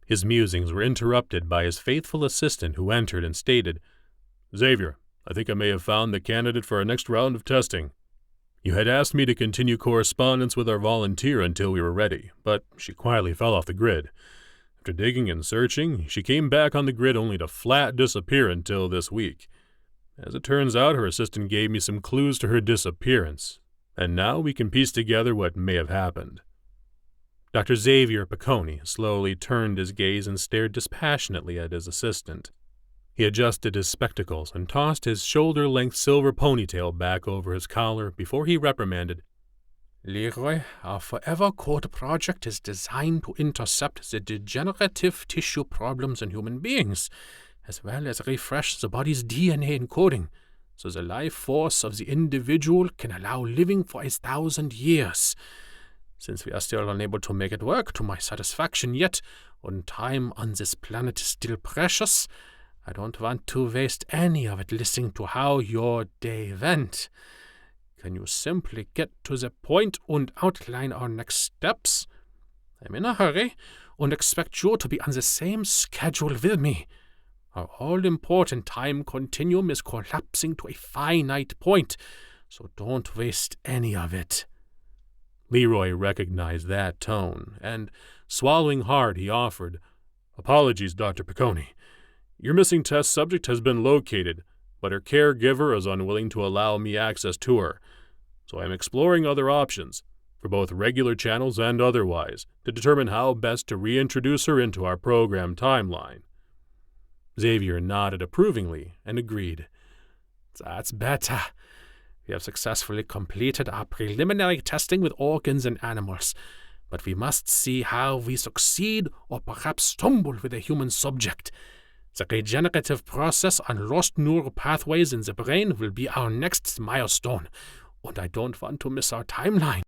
His musings were interrupted by his faithful assistant, who entered and stated, "Xavier, I think I may have found the candidate for our next round of testing. You had asked me to continue correspondence with our volunteer until we were ready, but she quietly fell off the grid. After digging and searching, she came back on the grid only to flat disappear until this week. As it turns out, her assistant gave me some clues to her disappearance, and now we can piece together what may have happened." Dr. Xavier Pekoni slowly turned his gaze and stared dispassionately at his assistant. He adjusted his spectacles and tossed his shoulder-length silver ponytail back over his collar before he reprimanded, "Leroy, our Forever Code project is designed to intercept the degenerative tissue problems in human beings, as well as refresh the body's DNA encoding, so the life force of the individual can allow living for 1,000 years. Since we are still unable to make it work to my satisfaction yet, and time on this planet is still precious, I don't want to waste any of it listening to how your day went. Can you simply get to the point and outline our next steps? I'm in a hurry and expect you to be on the same schedule with me. Our all-important time continuum is collapsing to a finite point, so don't waste any of it." Leroy recognized that tone, and, swallowing hard, he offered, "Apologies, Dr. Pekoni. Your missing test subject has been located, but her caregiver is unwilling to allow me access to her, so I am exploring other options, for both regular channels and otherwise, to determine how best to reintroduce her into our program timeline." Xavier nodded approvingly and agreed. "That's better. We have successfully completed our preliminary testing with organs and animals, but we must see how we succeed or perhaps stumble with a human subject. The regenerative process on lost neural pathways in the brain will be our next milestone, and I don't want to miss our timeline."